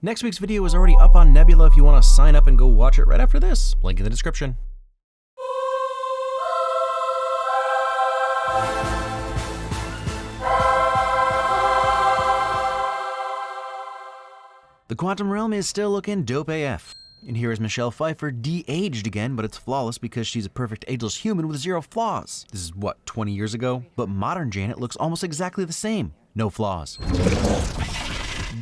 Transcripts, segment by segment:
Next week's video is already up on Nebula if you want to sign up and go watch it right after this. Link in the description. The quantum realm is still looking dope AF. And here is Michelle Pfeiffer de-aged again, but it's flawless because she's a perfect ageless human with zero flaws. This is what, 20 years ago? But modern Janet looks almost exactly the same. No flaws.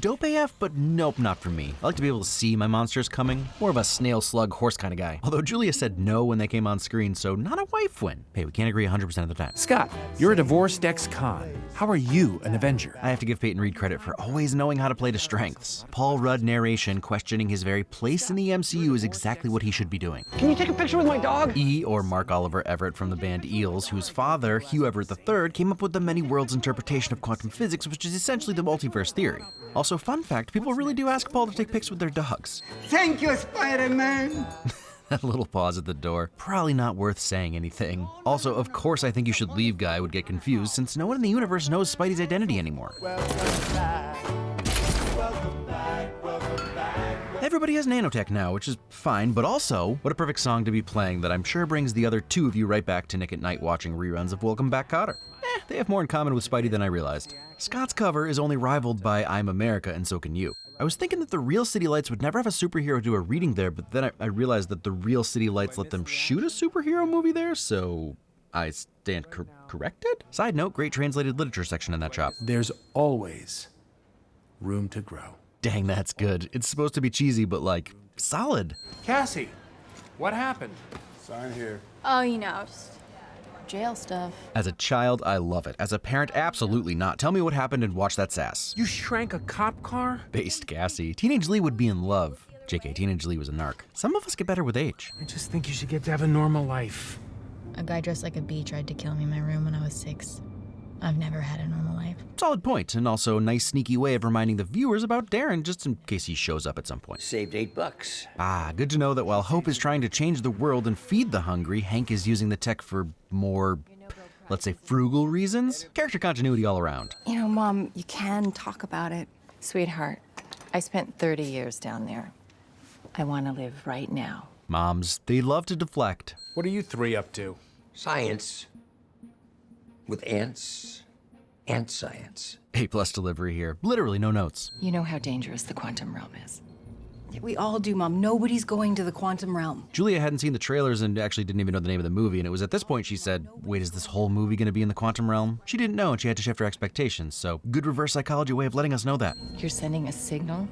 Dope AF, but nope, not for me. I like to be able to see my monsters coming. More of a snail, slug, horse kind of guy. Although Julia said no when they came on screen, so not a wife win. Hey, we can't agree 100% of the time. Scott, you're a divorced ex-con. How are you an Avenger? I have to give Peyton Reed credit for always knowing how to play to strengths. Paul Rudd narration questioning his very place in the MCU is exactly what he should be doing. Can you take a picture with my dog? E, or Mark Oliver Everett from the band Eels, whose father, Hugh Everett III, came up with the many worlds interpretation of quantum physics, which is essentially the multiverse theory. Also, fun fact, people really do ask Paul to take pics with their dogs. Thank you, Spiderman. That little pause at the door, probably not worth saying anything. Also, of course I think you should leave guy would get confused since no one in the universe knows Spidey's identity anymore. Everybody has Nanotech now, which is fine, but also, what a perfect song to be playing that I'm sure brings the other two of you right back to Nick at Night watching reruns of Welcome Back, Kotter. They have more in common with Spidey than I realized. Scott's cover is only rivaled by I'm America and So Can You. I was thinking that the real City Lights would never have a superhero do a reading there, but then I realized that the real City Lights let them shoot a superhero movie there, so I stand corrected? Side note, great translated literature section in that shop. There's always room to grow. Dang, that's good. It's supposed to be cheesy, but like, solid. Cassie, what happened? Sign here. Oh, you know, just jail stuff. As a child, I love it. As a parent, absolutely not. Tell me what happened and watch that sass. You shrank a cop car? Based Cassie. Teenage Lee would be in love. JK, Teenage Lee was a narc. Some of us get better with age. I just think you should get to have a normal life. A guy dressed like a bee tried to kill me in my room when I was 6. I've never had a normal life. Solid point, and also a nice sneaky way of reminding the viewers about Darren just in case he shows up at some point. Saved $8. Ah, good to know that while Hope is trying to change the world and feed the hungry, Hank is using the tech for more, let's say, frugal reasons? Character continuity all around. You know, Mom, you can talk about it. Sweetheart, I spent 30 years down there. I want to live right now. Moms, they love to deflect. What are you three up to? Science. With ants. Ant science. A+ delivery here. Literally no notes. You know how dangerous the quantum realm is. We all do, Mom. Nobody's going to the quantum realm. Julia hadn't seen the trailers and actually didn't even know the name of the movie, and it was at this point she said, wait, is this whole movie gonna be in the quantum realm? She didn't know and she had to shift her expectations, so good reverse psychology way of letting us know that. You're sending a signal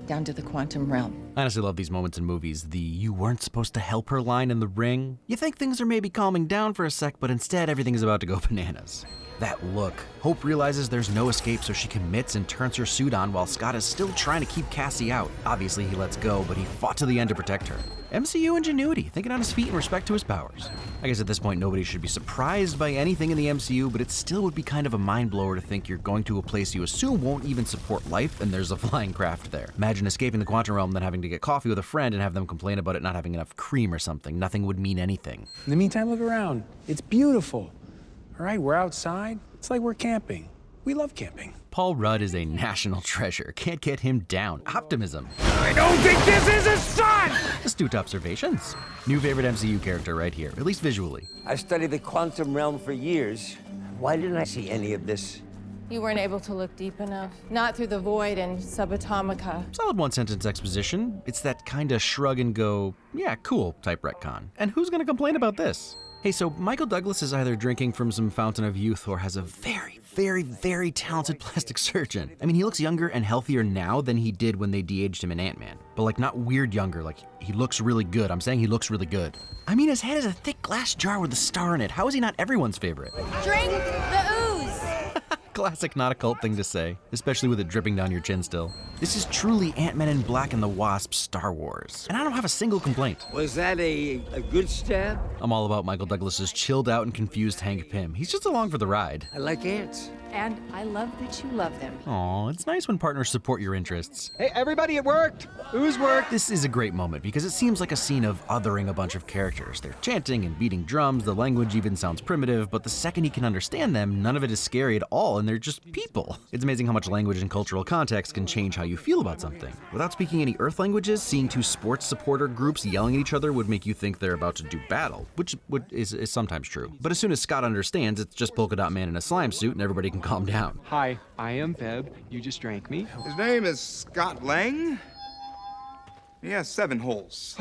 down to the quantum realm. I honestly love these moments in movies. The "you weren't supposed to help her" line in The Ring. You think things are maybe calming down for a sec, but instead everything is about to go bananas. That look. Hope realizes there's no escape, so she commits and turns her suit on while Scott is still trying to keep Cassie out. Obviously he lets go, but he fought to the end to protect her. MCU ingenuity, thinking on his feet in respect to his powers. I guess at this point nobody should be surprised by anything in the MCU, but it still would be kind of a mind blower to think you're going to a place you assume won't even support life and there's a flying craft there. Imagine escaping the quantum realm, then having to get coffee with a friend and have them complain about it not having enough cream or something. Nothing would mean anything. In the meantime, look around. It's beautiful. All right, we're outside. It's like we're camping. We love camping. Paul Rudd is a national treasure. Can't get him down. Optimism. I don't think this is a son! Astute observations. New favorite MCU character right here, at least visually. I've studied the quantum realm for years. Why didn't I see any of this? You weren't able to look deep enough. Not through the void and subatomica. Solid one-sentence exposition. It's that kinda shrug and go, yeah, cool type retcon. And who's gonna complain about this? Hey, so Michael Douglas is either drinking from some fountain of youth or has a very, very, very talented plastic surgeon. I mean, he looks younger and healthier now than he did when they de-aged him in Ant-Man. But like, not weird younger, like, he looks really good. I'm saying he looks really good. I mean, his head is a thick glass jar with a star in it. How is he not everyone's favorite? Drink the ooze! Classic not a cult thing to say, especially with it dripping down your chin still. This is truly Ant-Man and Black and the Wasp Star Wars. And I don't have a single complaint. Was that a good stab? I'm all about Michael Douglas's chilled out and confused Hank Pym. He's just along for the ride. I like ants. And I love that you love them. Aw, it's nice when partners support your interests. Hey, everybody, it worked. Who's worked? This is a great moment because it seems like a scene of othering a bunch of characters. They're chanting and beating drums, the language even sounds primitive, but the second he can understand them, none of it is scary at all, and they're just people. It's amazing how much language and cultural context can change how you feel about something. Without speaking any Earth languages, seeing two sports supporter groups yelling at each other would make you think they're about to do battle, which is sometimes true. But as soon as Scott understands, it's just Polka Dot Man in a slime suit and everybody can calm down. Hi, I am Feb. You just drank me. His name is Scott Lang. He has 7 holes.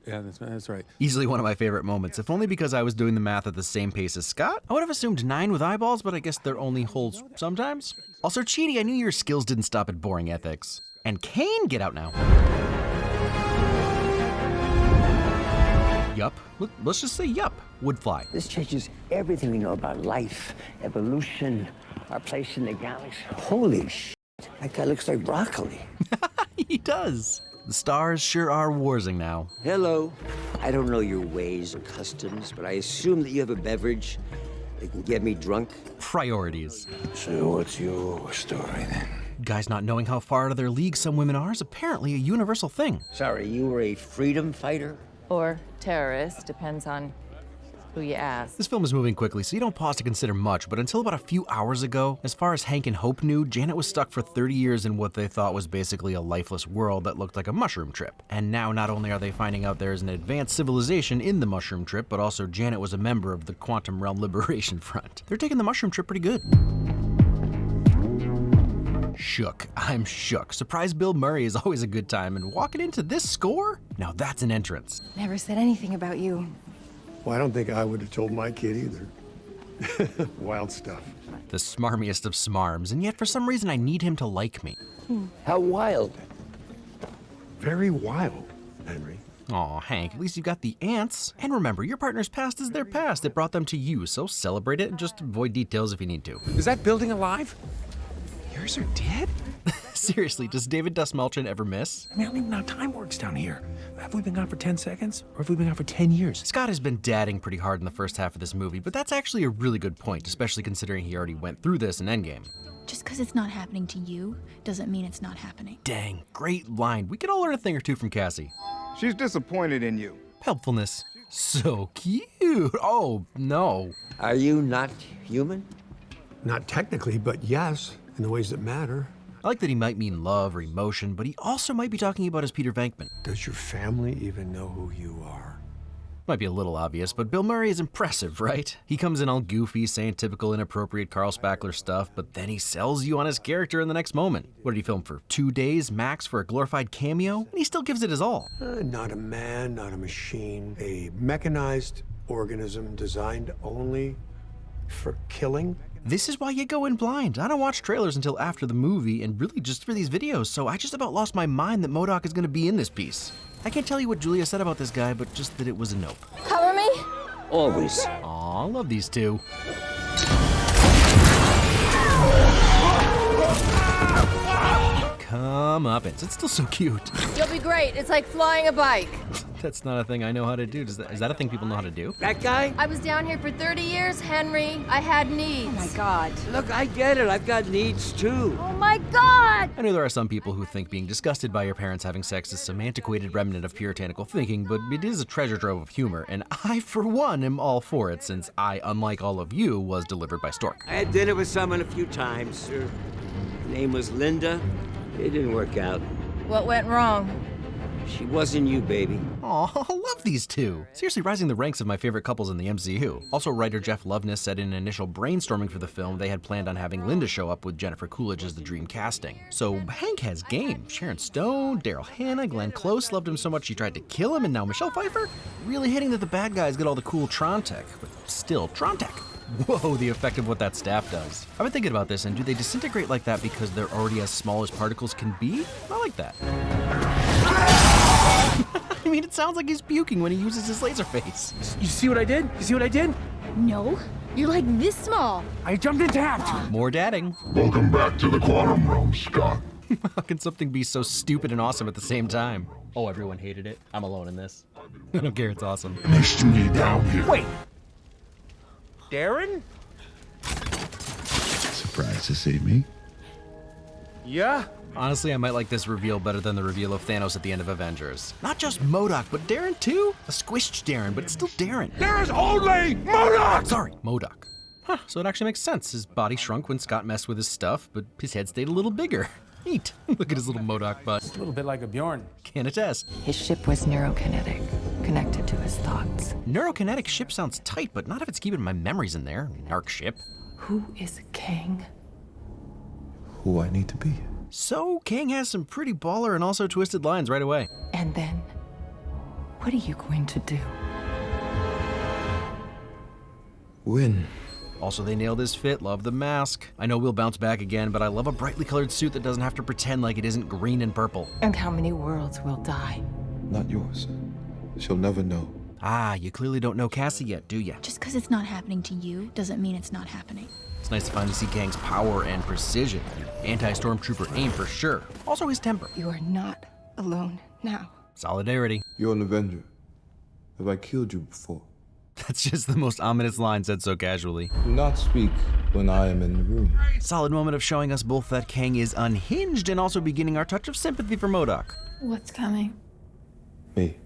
Yeah, that's right. Easily one of my favorite moments, if only because I was doing the math at the same pace as Scott. I would have assumed 9 with eyeballs, but I guess they're only holes sometimes. Also, Cheaty, I knew your skills didn't stop at boring ethics. And Kane, get out now. Yup. Let's just say yup. Would fly. This changes everything we know about life, evolution, our place in the galaxy. Holy shit, that guy looks like broccoli. He does. The stars sure are warsing now. Hello. I don't know your ways or customs, but I assume that you have a beverage that can get me drunk. Priorities. So what's your story then? Guys not knowing how far out of their league some women are is apparently a universal thing. Sorry, you were a freedom fighter? Or terrorist, depends on who you ask. This film is moving quickly, so you don't pause to consider much, but until about a few hours ago, as far as Hank and Hope knew, Janet was stuck for 30 years in what they thought was basically a lifeless world that looked like a mushroom trip. And now not only are they finding out there is an advanced civilization in the mushroom trip, but also Janet was a member of the Quantum Realm Liberation Front. They're taking the mushroom trip pretty good. Shook. I'm shook. Surprise Bill Murray is always a good time, and walking into this score? Now that's an entrance. Never said anything about you. Well, I don't think I would have told my kid either. Wild stuff. The smarmiest of smarms, and yet for some reason I need him to like me. How wild. Very wild, Henry. Aw, Hank, at least you got the ants. And remember, your partner's past is their past. It brought them to you, so celebrate it and just avoid details if you need to. Is that building alive? Yours are dead? Seriously, does David Dastmalchian ever miss? I mean, I don't even know how time works down here. Have we been gone for 10 seconds? Or have we been gone for 10 years? Scott has been dadding pretty hard in the first half of this movie, but that's actually a really good point, especially considering he already went through this in Endgame. Just because it's not happening to you doesn't mean it's not happening. Dang, great line. We could all learn a thing or two from Cassie. She's disappointed in you. Helpfulness. So cute. Oh, no. Are you not human? Not technically, but yes, in the ways that matter. I like that he might mean love or emotion, but he also might be talking about his Peter Venkman. Does your family even know who you are? Might be a little obvious, but Bill Murray is impressive, right? He comes in all goofy, saying typical inappropriate Carl Spackler stuff, but then he sells you on his character in the next moment. What did he film for 2 days max for a glorified cameo? And he still gives it his all. Not a man, not a machine. A mechanized organism designed only for killing. This is why you go in blind. I don't watch trailers until after the movie, and really just for these videos, so I just about lost my mind that Modok is gonna be in this piece. I can't tell you what Julia said about this guy, but just that it was a nope. Cover me? Always. Aw, love these two. Come up, it's still so cute. You'll be great. It's like flying a bike. That's not a thing I know how to do. Is that a thing people know how to do? That guy? I was down here for 30 years, Henry. I had needs. Oh my God. Look, I get it. I've got needs too. Oh my God! I know there are some people who think being disgusted by your parents having sex is some antiquated remnant of puritanical thinking, but it is a treasure trove of humor, and I, for one, am all for it, since I, unlike all of you, was delivered by Stork. I had dinner with someone a few times. Her name was Linda. It didn't work out. What went wrong? She wasn't you, baby. Aw, I love these two. Seriously rising the ranks of my favorite couples in the MCU. Also, writer Jeff Loveness said in initial brainstorming for the film, they had planned on having Linda show up with Jennifer Coolidge as the dream casting. So Hank has game. Sharon Stone, Daryl Hannah, Glenn Close loved him so much she tried to kill him, and now Michelle Pfeiffer? Really hitting that the bad guys get all the cool Tron tech, but still Tron tech. Whoa, the effect of what that staff does. I've been thinking about this, and do they disintegrate like that because they're already as small as particles can be? I like that. I mean, it sounds like he's puking when he uses his laser face. You see what I did? You see what I did? No. You're like this small. I jumped in half. More dadding. Welcome back to the quantum realm, Scott. How can something be so stupid and awesome at the same time? Oh, everyone hated it. I'm alone in this. I don't care, it's awesome. Nice to meet down here. Wait. Darren? Surprised to see me? Yeah? Honestly, I might like this reveal better than the reveal of Thanos at the end of Avengers. Not just Modok, but Darren too? A squished Darren, but it's still Darren. There's only Modok! Sorry, Modok. Huh, so it actually makes sense. His body shrunk when Scott messed with his stuff, but his head stayed a little bigger. Neat. Look at his little Modok butt. A little bit like a Bjorn. Can attest. His ship was neurokinetic, connected to his thoughts. Neurokinetic ship sounds tight, but not if it's keeping my memories in there. Narc ship. Who is Kang? Who I need to be. So, Kang has some pretty baller and also twisted lines right away. And then, what are you going to do? Win. Also, they nailed his fit, love the mask. I know we'll bounce back again, but I love a brightly colored suit that doesn't have to pretend like it isn't green and purple. And how many worlds will die? Not yours. She'll never know. Ah, you clearly don't know Cassie yet, do ya? Just because it's not happening to you doesn't mean it's not happening. It's nice to finally see Kang's power and precision. Anti-stormtrooper aim for sure. Also his temper. You are not alone now. Solidarity. You're an Avenger. Have I killed you before? That's just the most ominous line said so casually. Do not speak when I am in the room. Solid moment of showing us both that Kang is unhinged and also beginning our touch of sympathy for Modok. What's coming? Me.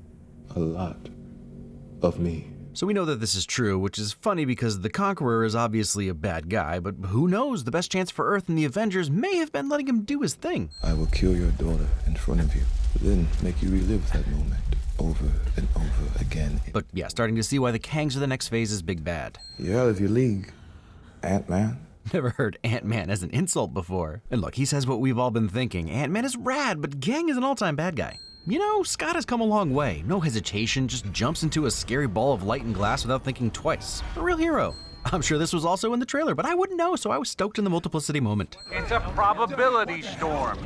A lot. Of me. So we know that this is true, which is funny because the Conqueror is obviously a bad guy, but who knows, the best chance for Earth and the Avengers may have been letting him do his thing. I will kill your daughter in front of you, then make you relive that moment over and over again. But yeah, starting to see why the Kangs are the next phase's big bad. You're out of your league, Ant-Man. Never heard Ant-Man as an insult before. And look, he says what we've all been thinking. Ant-Man is rad, but Kang is an all-time bad guy. You know, Scott has come a long way. No hesitation, just jumps into a scary ball of light and glass without thinking twice. A real hero. I'm sure this was also in the trailer, but I wouldn't know, so I was stoked in the multiplicity moment. It's a probability storm.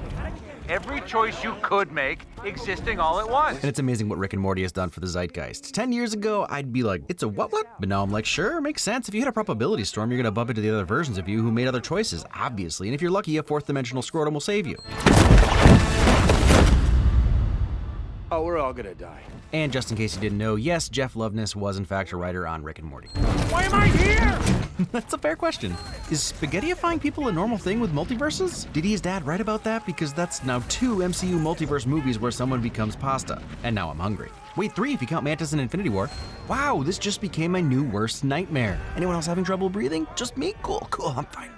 Every choice you could make existing all at once. And it's amazing what Rick and Morty has done for the zeitgeist. 10 years ago, I'd be like, it's a what? But now I'm like, sure, makes sense. If you hit a probability storm, you're gonna bump into the other versions of you who made other choices, obviously. And if you're lucky, a fourth dimensional scrotum will save you. Oh, we're all gonna die. And just in case you didn't know, yes, Jeff Loveness was in fact a writer on Rick and Morty. Why am I here? That's a fair question. Is spaghettifying people a normal thing with multiverses? Did his dad write about that? Because that's now 2 MCU multiverse movies where someone becomes pasta. And now I'm hungry. Wait, 3 if you count Mantis and Infinity War. Wow, this just became my new worst nightmare. Anyone else having trouble breathing? Just me? Cool, I'm fine.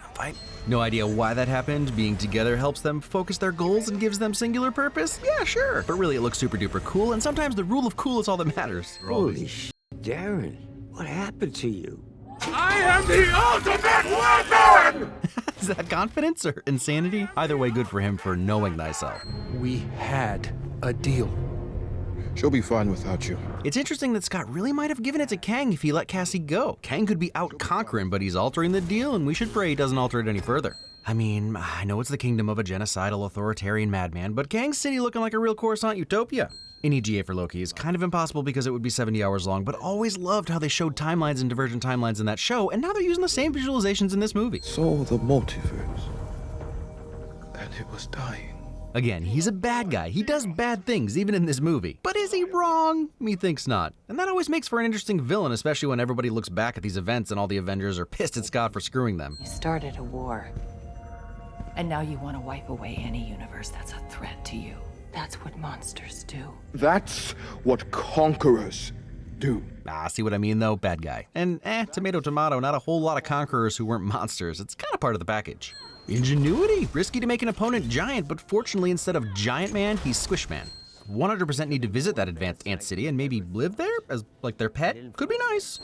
No idea why that happened. Being together helps them focus their goals and gives them singular purpose? Yeah, sure. But really, it looks super duper cool, and sometimes the rule of cool is all that matters. Holy shit, Darren. What happened to you? I am the ultimate weapon! Is that confidence or insanity? Either way, good for him for knowing thyself. We had a deal. She'll be fine without you. It's interesting that Scott really might have given it to Kang if he let Cassie go. Kang could be out conquering, but he's altering the deal, and we should pray he doesn't alter it any further. I mean, I know it's the kingdom of a genocidal authoritarian madman, but Kang's city looking like a real Coruscant utopia. An EGA for Loki is kind of impossible because it would be 70 hours long, but always loved how they showed timelines and divergent timelines in that show, and now they're using the same visualizations in this movie. So the multiverse. And it was dying. Again, he's a bad guy. He does bad things, even in this movie. But is he wrong? Methinks not. And that always makes for an interesting villain, especially when everybody looks back at these events and all the Avengers are pissed at Scott for screwing them. You started a war. And now you want to wipe away any universe that's a threat to you. That's what monsters do. That's what conquerors do. Ah, see what I mean though? Bad guy. And tomato, tomato, not a whole lot of conquerors who weren't monsters. It's kind of part of the package. Ingenuity. Risky to make an opponent giant, but fortunately instead of Giant Man, he's Squish-man. 100% need to visit that advanced ant city and maybe live there as like their pet. Could be nice.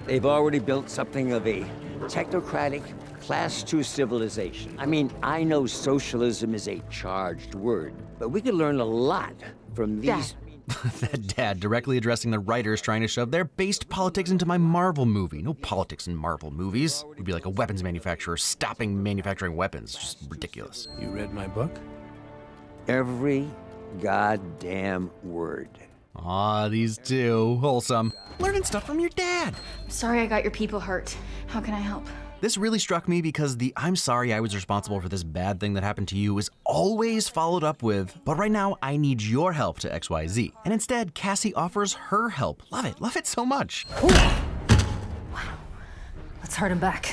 They've already built something of a technocratic Class 2 civilization. I mean, I know socialism is a charged word, but we could learn a lot from these... That dad directly addressing the writers trying to shove their based politics into my Marvel movie. No politics in Marvel movies. It would be like a weapons manufacturer stopping manufacturing weapons. Just ridiculous. You read my book? Every goddamn word. Aw, these two. Wholesome. Learning stuff from your dad. Sorry I got your people hurt. How can I help? This really struck me because the "I'm sorry I was responsible for this bad thing that happened to you" is always followed up with, "But right now I need your help to XYZ." And instead, Cassie offers her help. Love it so much. Wow. Let's hurt him back.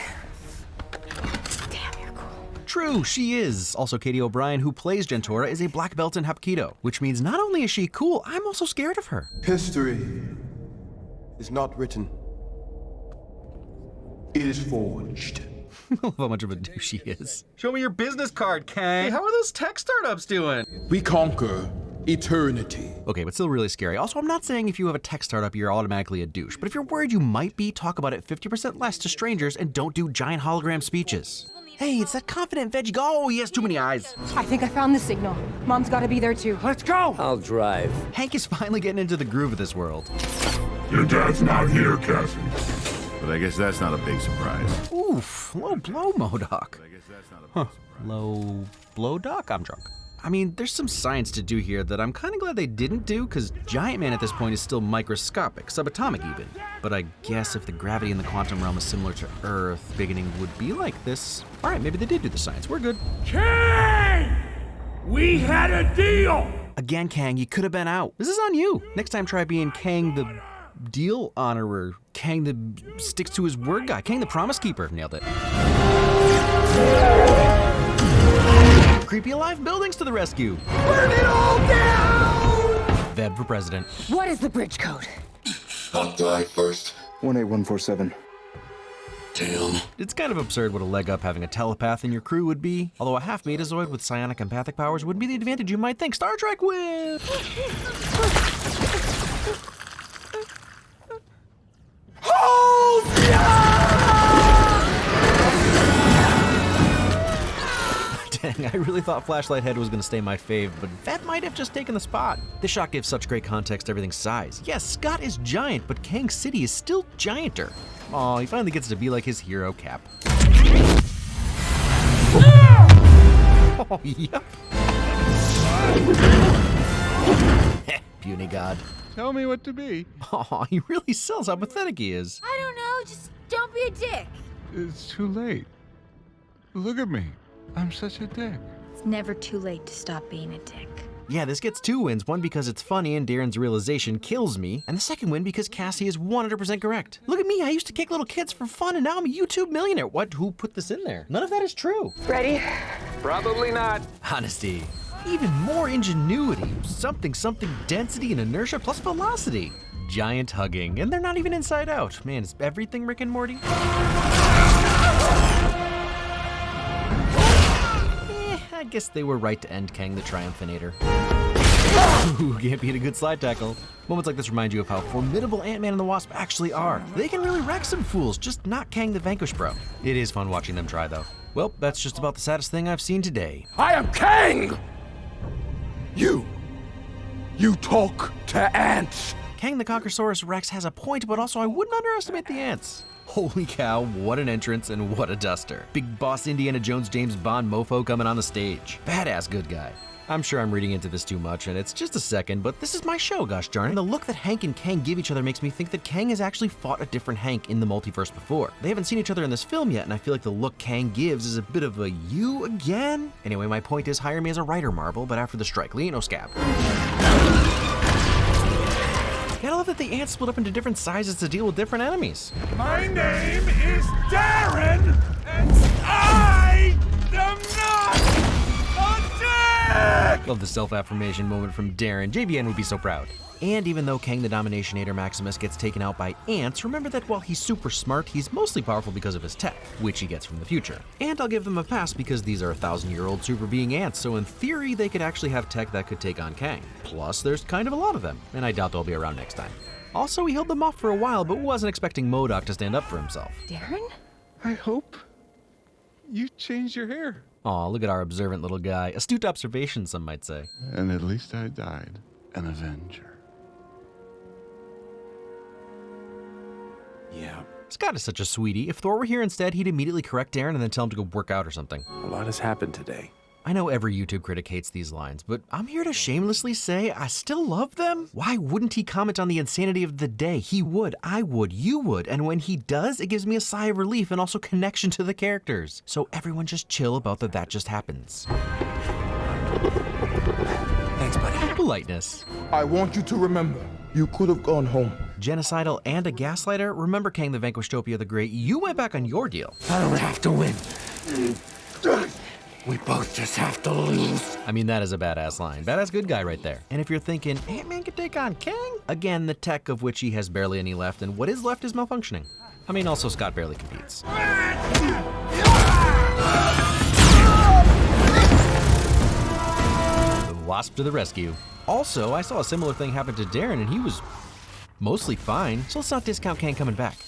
Damn, you're cool. True, she is. Also, Katie O'Brien, who plays Gentora, is a black belt in Hapkido, which means not only is she cool, I'm also scared of her. History is not written. It is forged. I love how much of a douche she is. Show me your business card, Kang. Hey, how are those tech startups doing? We conquer eternity. Okay, but still really scary. Also, I'm not saying if you have a tech startup, you're automatically a douche. But if you're worried you might be, talk about it 50% less to strangers and don't do giant hologram speeches. Hey, it's that confident veggie. Oh, he has too many eyes. I think I found the signal. Mom's gotta be there too. Let's go! I'll drive. Hank is finally getting into the groove of this world. Your dad's not here, Cassie. But I guess that's not a big surprise. Oof, low blow, Modok. Huh, low blow, Doc? I'm drunk. I mean, there's some science to do here that I'm kind of glad they didn't do, because Giant Man at this point is still microscopic, subatomic even. But I guess if the gravity in the quantum realm is similar to Earth, beginning would be like this. All right, maybe they did do the science. We're good. Kang! We had a deal! Again, Kang, you could have been out. This is on you. Next time, try being Kang the deal honorer, Kang the sticks to his word guy, Kang the promise keeper. Nailed it. Creepy alive buildings to the rescue. Burn it all down! Veb for president. What is the bridge code? I'll die first. 18147. Damn. It's kind of absurd what a leg up having a telepath in your crew would be, although a half-metazoid with psionic empathic powers wouldn't be the advantage you might think. Star Trek wins! Dang, I really thought Flashlight Head was gonna stay my fave, but that might have just taken the spot. This shot gives such great context to everything's size. Yes, Scott is giant, but Kang City is still gianter. Aw, he finally gets to be like his hero, Cap. Oh, yep. Puny God. Tell me what to be. Aw, he really sells how pathetic he is. I don't know, just don't be a dick. It's too late. Look at me. I'm such a dick. It's never too late to stop being a dick. Yeah, this gets 2 wins, one because it's funny and Darren's realization kills me, and the second win because Cassie is 100% correct. Look at me, I used to kick little kids for fun and now I'm a YouTube millionaire. What, who put this in there? None of that is true. Ready? Probably not. Honesty. Even more ingenuity. Something density and inertia plus velocity. Giant hugging, and they're not even inside out. Man, is everything Rick and Morty? I guess they were right to end Kang the Triumphinator. Ooh, can't beat a good slide tackle. Moments like this remind you of how formidable Ant-Man and the Wasp actually are. They can really wreck some fools, just not Kang the Vanquished Bro. It is fun watching them try though. Well, that's just about the saddest thing I've seen today. I am Kang! You talk to ants! Kang the Conquerors Rex has a point, but also I wouldn't underestimate the ants. Holy cow, what an entrance and what a duster. Big boss Indiana Jones James Bond mofo coming on the stage. Badass good guy. I'm sure I'm reading into this too much, and it's just a second, but this is my show, gosh darn it. And the look that Hank and Kang give each other makes me think that Kang has actually fought a different Hank in the multiverse before. They haven't seen each other in this film yet, and I feel like the look Kang gives is a bit of a you again? Anyway, my point is hire me as a writer, Marvel, but after the strike, Leo Scab. Gotta love that the ants split up into different sizes to deal with different enemies. My name is Darren, and I am not a dick! Love the self-affirmation moment from Darren. JVN would be so proud. And even though Kang the Dominationator Maximus gets taken out by ants, remember that while he's super smart, he's mostly powerful because of his tech, which he gets from the future. And I'll give them a pass because these are 1,000-year-old super being ants, so in theory they could actually have tech that could take on Kang. Plus, there's kind of a lot of them, and I doubt they'll be around next time. Also, he held them off for a while, but wasn't expecting Modok to stand up for himself. Darren? I hope you changed your hair. Aw, look at our observant little guy. Astute observation, some might say. And at least I died an Avenger. Yeah, Scott is such a sweetie. If Thor were here instead, he'd immediately correct Darren and then tell him to go work out or something. a lot has happened today. I know every YouTube critic hates these lines, but I'm here to shamelessly say I still love them. Why wouldn't he comment on the insanity of the day? He would, I would, you would, and when he does, it gives me a sigh of relief and also connection to the characters. So everyone just chill about that just happens. Thanks, buddy. Politeness. I want you to remember, you could have gone home. genocidal, and a gaslighter, remember Kang the Vanquishtopia the Great, you went back on your deal. I don't have to win. We both just have to lose. I mean, that is a badass line. Badass good guy right there. And if you're thinking, Ant-Man could take on Kang? Again, the tech of which he has barely any left, and what is left is malfunctioning. I mean, also Scott barely competes. The Wasp to the rescue. Also, I saw a similar thing happen to Darren, and he was mostly fine. So let's not discount Kang coming back.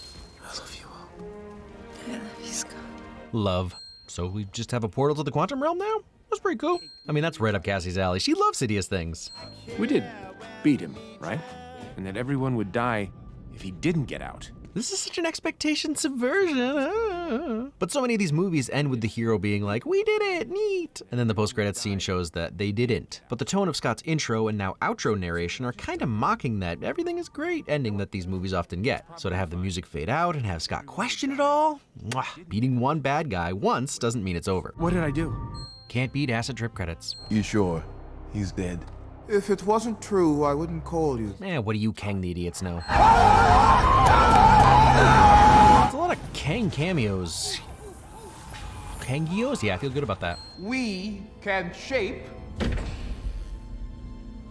I love you all. I love you, Scott. Love. So we just have a portal to the quantum realm now? That's pretty cool. I mean, that's right up Cassie's alley. She loves hideous things. We did beat him, right? And that everyone would die if he didn't get out. This is such an expectation subversion. But so many of these movies end with the hero being like, we did it, neat. And then the post-credits scene shows that they didn't. But the tone of Scott's intro and now outro narration are kind of mocking that everything is great ending that these movies often get. So to have the music fade out and have Scott question it all, beating one bad guy once doesn't mean it's over. What did I do? Can't beat acid trip credits. You sure? He's dead. If it wasn't true, I wouldn't call you. What do you Kang the idiots know? There's a lot of Kang cameos. Kangios? Yeah, I feel good about that. We can shape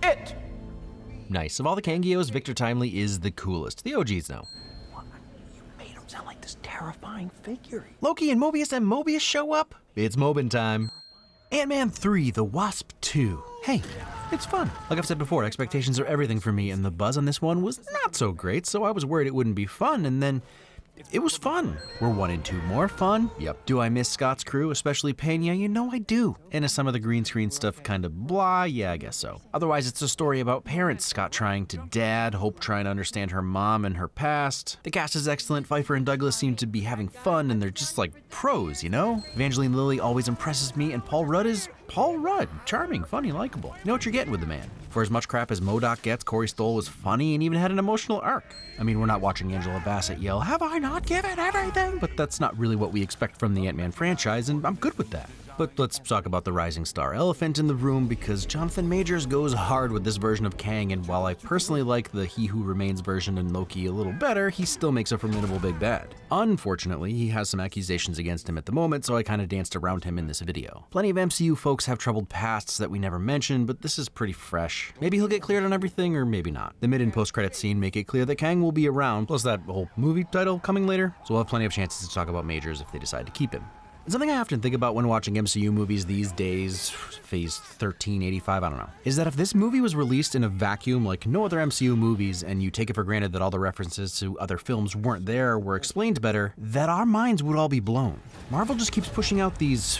it. Nice. Of all the Kangios, Victor Timely is the coolest. The OGs know. You made him sound like this terrifying figure. Loki and Mobius show up? It's Mobin time. Ant-Man 3, The Wasp 2. Hey, it's fun. Like I've said before, expectations are everything for me, and the buzz on this one was not so great, so I was worried it wouldn't be fun, and then it was fun. We're 1 and 2 more fun. Yep. Do I miss Scott's crew, especially Pena? You know I do. And is some of the green screen stuff kind of blah? Yeah, I guess so. Otherwise, it's a story about parents, Scott trying to dad, Hope trying to understand her mom and her past. The cast is excellent. Pfeiffer and Douglas seem to be having fun, and they're just like pros, you know? Evangeline Lilly always impresses me, and Paul Rudd is Paul Rudd. Charming, funny, likable. You know what you're getting with the man. For as much crap as Modok gets, Corey Stoll was funny and even had an emotional arc. I mean, we're not watching Angela Bassett yell, "Have I not given everything?" But that's not really what we expect from the Ant-Man franchise, and I'm good with that. But let's talk about the rising star elephant in the room, because Jonathan Majors goes hard with this version of Kang, and while I personally like the He Who Remains version in Loki a little better, he still makes a formidable big bad. Unfortunately, he has some accusations against him at the moment, so I kinda danced around him in this video. Plenty of MCU folks have troubled pasts that we never mentioned, but this is pretty fresh. Maybe he'll get cleared on everything, or maybe not. The mid and post-credit scene make it clear that Kang will be around, plus that whole movie title coming later, so we'll have plenty of chances to talk about Majors if they decide to keep him. And something I often think about when watching MCU movies these days, phase 1385, I don't know, is that if this movie was released in a vacuum like no other MCU movies, and you take it for granted that all the references to other films weren't there or were explained better, that our minds would all be blown. Marvel just keeps pushing out these,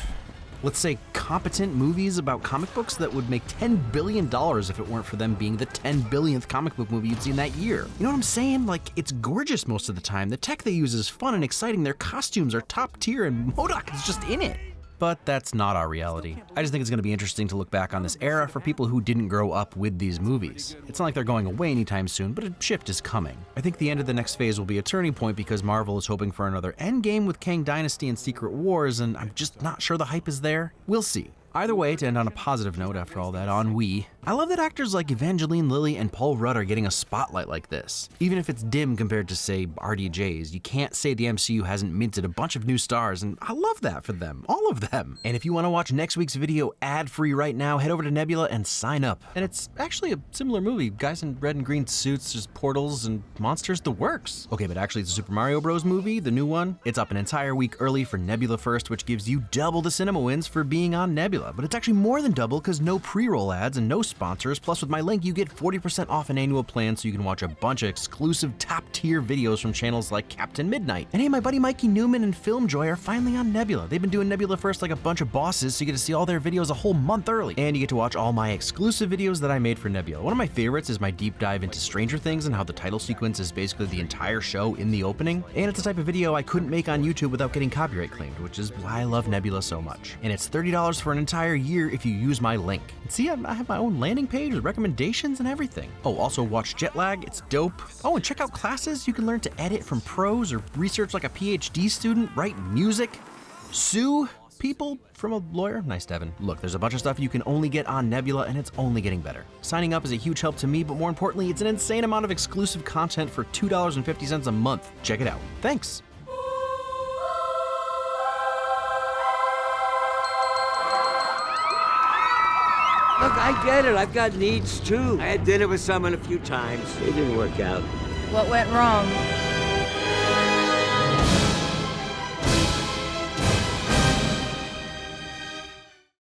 let's say, competent movies about comic books that would make $10 billion if it weren't for them being the 10 billionth comic book movie you'd seen that year. You know what I'm saying? Like, it's gorgeous most of the time. The tech they use is fun and exciting. Their costumes are top tier, and Modok is just in it. But that's not our reality. I just think it's going to be interesting to look back on this era for people who didn't grow up with these movies. It's not like they're going away anytime soon, but a shift is coming. I think the end of the next phase will be a turning point because Marvel is hoping for another endgame with Kang Dynasty and Secret Wars, and I'm just not sure the hype is there. We'll see. Either way, to end on a positive note after all that ennui, I love that actors like Evangeline Lilly and Paul Rudd are getting a spotlight like this. Even if it's dim compared to, say, RDJ's, you can't say the MCU hasn't minted a bunch of new stars, and I love that for them, all of them. And if you want to watch next week's video ad-free right now, head over to Nebula and sign up. And it's actually a similar movie, guys in red and green suits, just portals and monsters, the works. Okay, but actually it's a Super Mario Bros. Movie, the new one. It's up an entire week early for Nebula First, which gives you double the CinemaWins for being on Nebula. But it's actually more than double because no pre-roll ads and no sponsors, plus with my link you get 40% off an annual plan so you can watch a bunch of exclusive top-tier videos from channels like Captain Midnight. And hey, my buddy Mikey Newman and Filmjoy are finally on Nebula. They've been doing Nebula First like a bunch of bosses, so you get to see all their videos a whole month early. And you get to watch all my exclusive videos that I made for Nebula. One of my favorites is my deep dive into Stranger Things and how the title sequence is basically the entire show in the opening. And it's the type of video I couldn't make on YouTube without getting copyright claimed, which is why I love Nebula so much. And it's $30 for an entire year if you use my link. And see, I have my own landing page with recommendations and everything. Oh, also watch Jetlag, it's dope. Oh, and check out classes. You can learn to edit from pros or research like a PhD student, write music, sue. People from a lawyer? Nice, Devin. Look, there's a bunch of stuff you can only get on Nebula, and it's only getting better. Signing up is a huge help to me, but more importantly, it's an insane amount of exclusive content for $2.50 a month. Check it out. Thanks. Look, I get it. I've got needs too. I had dinner with someone a few times. It didn't work out. What went wrong?